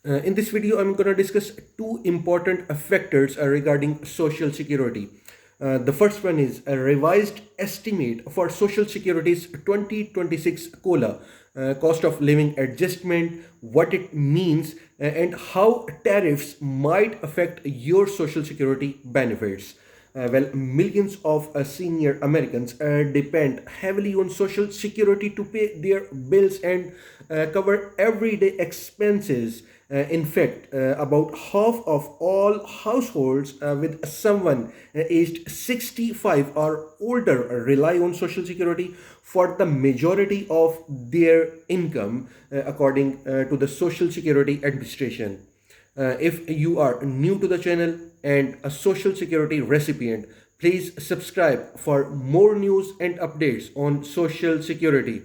In this video, I'm going to discuss two important factors regarding Social Security. The first one is a revised estimate for Social Security's 2026 COLA, cost of living adjustment, what it means, and how tariffs might affect your Social Security benefits. Millions of senior Americans depend heavily on Social Security to pay their bills and cover everyday expenses. In fact, about half of all households with someone aged 65 or older rely on Social Security for the majority of their income, according to the Social Security Administration. If you are new to the channel and a Social Security recipient, please subscribe for more news and updates on Social Security.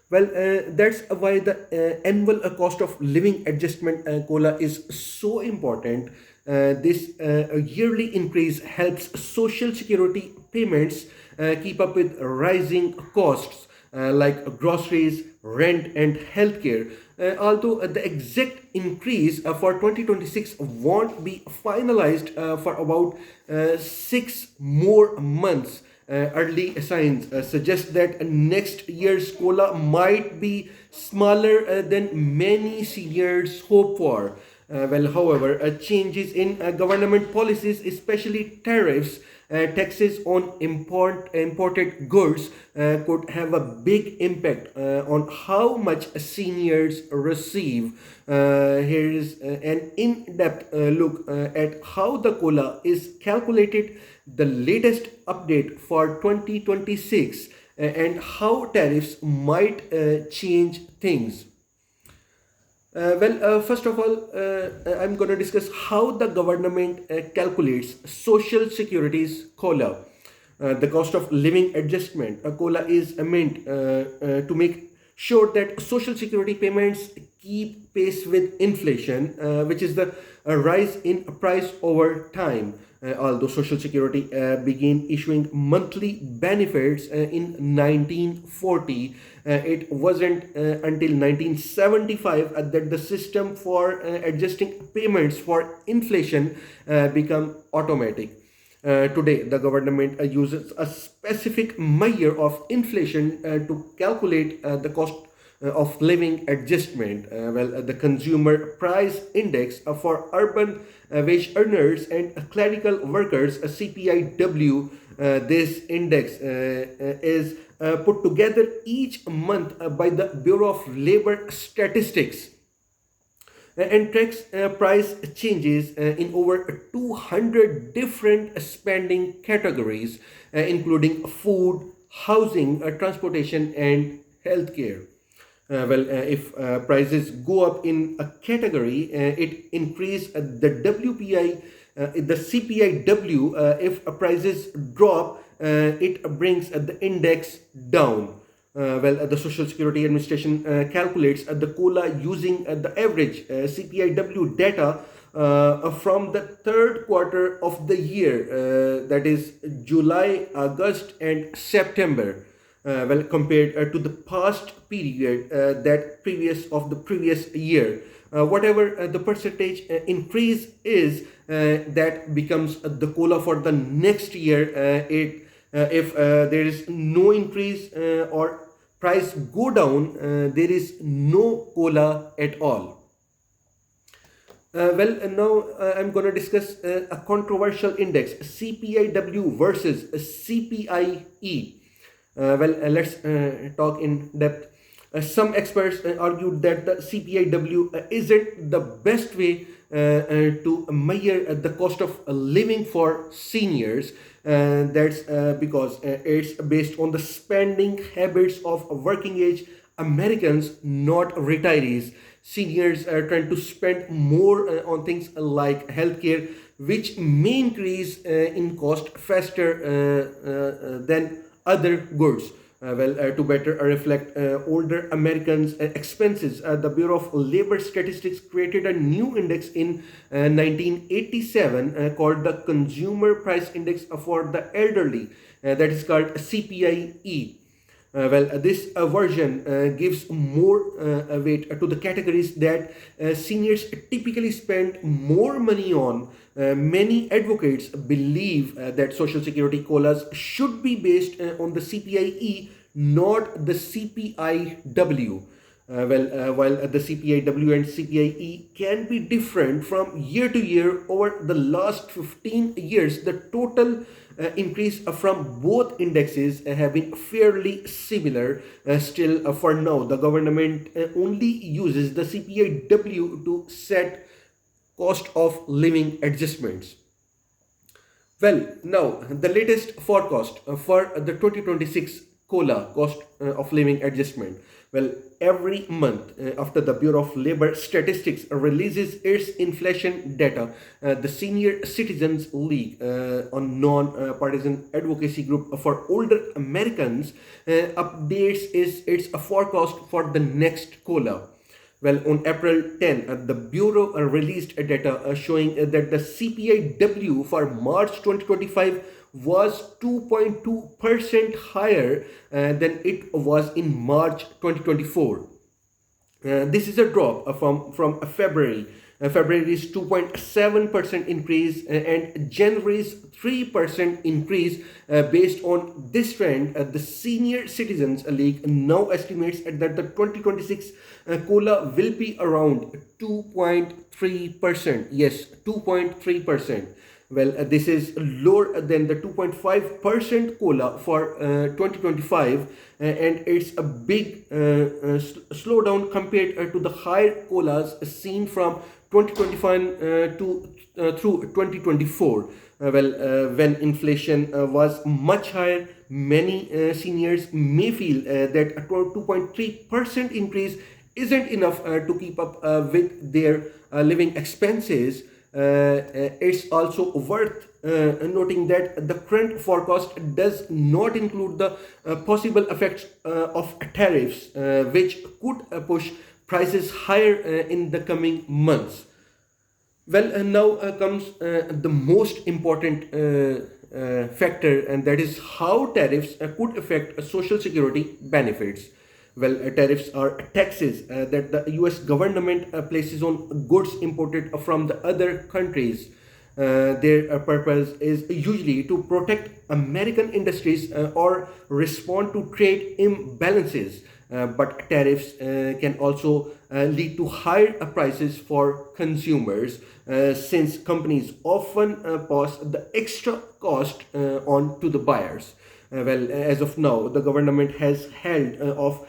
That's why the annual cost of living adjustment COLA is so important. This yearly increase helps Social Security payments keep up with rising costs like groceries, rent, and healthcare. Although the exact increase for 2026 won't be finalized for about 6 more months. Early signs suggest that next year's COLA might be smaller than many seniors hope for. However, changes in government policies, especially tariffs, taxes on imported goods, could have a big impact on how much seniors receive. Here is an in-depth look at how the COLA is calculated, the latest update for 2026, and how tariffs might change things. First of all, I'm going to discuss how the government calculates Social Security's COLA. The cost of living adjustment, a COLA, is meant to make sure that Social Security payments keep pace with inflation, which is the rise in price over time. Although Social Security began issuing monthly benefits in 1940, it wasn't until 1975 that the system for adjusting payments for inflation became automatic. Today, the government uses a specific measure of inflation to calculate the cost of living adjustment. The consumer price index for urban wage earners and clerical workers, CPI-W. This index is put together each month by the Bureau of Labor Statistics and tracks price changes in over 200 different spending categories, including food, housing, transportation, and healthcare. If prices go up in a category, it increase the WPI, the CPI-W. If prices drop, it brings the index down. The Social Security Administration calculates the COLA using the average CPI-W data from the third quarter of the year, that is July, August, and September. Compared to the past period, that previous of the previous year. Whatever the percentage increase is, that becomes the COLA for the next year. If there is no increase or price go down, there is no COLA at all. Now I'm going to discuss a controversial index, CPI-W versus CPI-E. Let's talk in depth. Some experts argued that the CPI-W isn't the best way to measure the cost of living for seniors. That's because it's based on the spending habits of working age Americans, not retirees. Seniors tend to spend more on things like healthcare, which may increase in cost faster than other goods. To better reflect older Americans' expenses, the Bureau of Labor Statistics created a new index in 1987 called the Consumer Price Index for the Elderly, that is called CPI-E. This version gives more weight to the categories that seniors typically spend more money on. Many advocates believe that Social Security COLAs should be based on the CPI-E, not the CPI-W. While the CPI-W and CPI-E can be different from year to year, over the last 15 years, the total increase from both indexes have been fairly similar. Still, for now, the government only uses the CPI-W to set cost of living adjustments. Well, now the latest forecast for the 2026 COLA, cost of living adjustment. Well, every month after the Bureau of Labor Statistics releases its inflation data, the Senior Citizens League, a non-partisan advocacy group for older Americans, updates its forecast for the next COLA. Well, on April 10, the Bureau released data showing that the CPI-W for March 2025 was 2.2% higher than it was in March 2024. This is a drop from February. February's 2.7% increase and January's 3% increase. Based on this trend, the Senior Citizens League now estimates that the 2026 COLA will be around 2.3%. Yes, 2.3%. Well, this is lower than the 2.5% COLA for 2025, and it's a big slowdown compared to the higher COLAs seen from 2021 through 2024. When inflation was much higher, many seniors may feel that a 2.3% increase isn't enough to keep up with their living expenses. It's also worth noting that the current forecast does not include the possible effects of tariffs, which could push prices higher in the coming months. Well, now comes the most important factor, and that is how tariffs could affect Social Security benefits. Well, tariffs are taxes that the US government places on goods imported from the other countries. Their purpose is usually to protect American industries or respond to trade imbalances. But tariffs can also lead to higher prices for consumers, since companies often pass the extra cost on to the buyers. As of now, the government has held off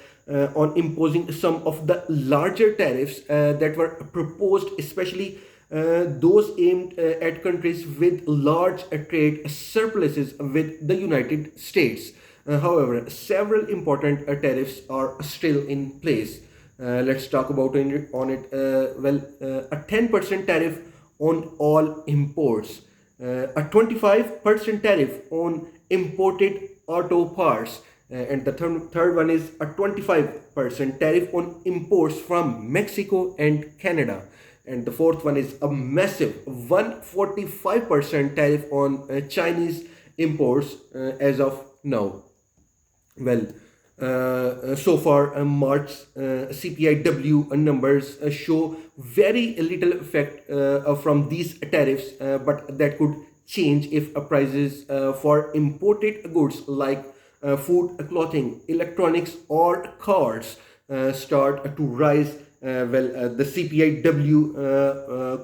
on imposing some of the larger tariffs that were proposed, especially those aimed at countries with large trade surpluses with the United States. However, several important tariffs are still in place. Let's talk about it. A 10% tariff on all imports, a 25% tariff on imported auto parts, and the third one is a 25% tariff on imports from Mexico and Canada. And the fourth one is a massive 145% tariff on Chinese imports as of now. Well, so far, March CPI-W numbers show very little effect from these tariffs, but that could change if prices for imported goods like food, clothing, electronics, or cars start to rise. The CPI-W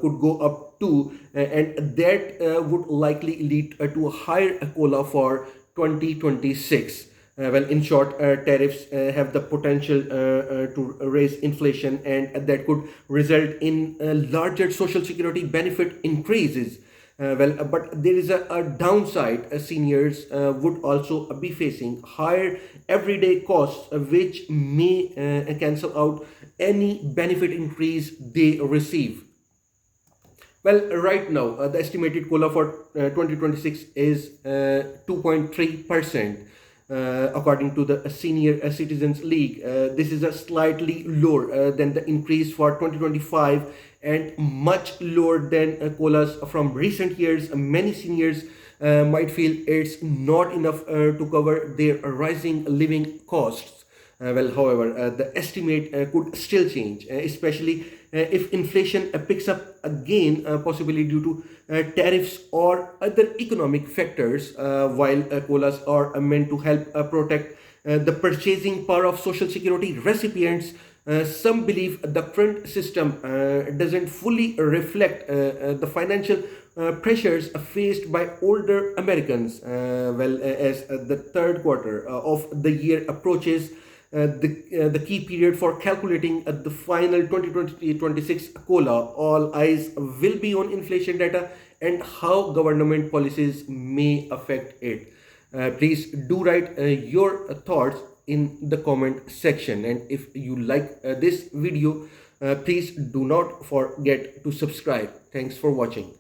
could go up too, and that would likely lead to a higher COLA for 2026. In short, tariffs have the potential to raise inflation, and that could result in larger Social Security benefit increases. But there is a downside. Seniors would also be facing higher everyday costs, which may cancel out any benefit increase they receive. Well, right now, the estimated COLA for 2026 is 2.3%. According to the Senior Citizens League, this is a slightly lower than the increase for 2025 and much lower than COLAs from recent years. Many seniors might feel it's not enough to cover their rising living costs. However, the estimate could still change, especially if inflation picks up again, possibly due to tariffs or other economic factors. While colas are meant to help protect the purchasing power of social security recipients, some believe the current system doesn't fully reflect the financial pressures faced by older Americans. As the third quarter of the year approaches, the key period for calculating the final 2026 COLA, all eyes will be on inflation data and how government policies may affect it. Please do write your thoughts in the comment section, and if you like this video, please do not forget to subscribe. Thanks for watching.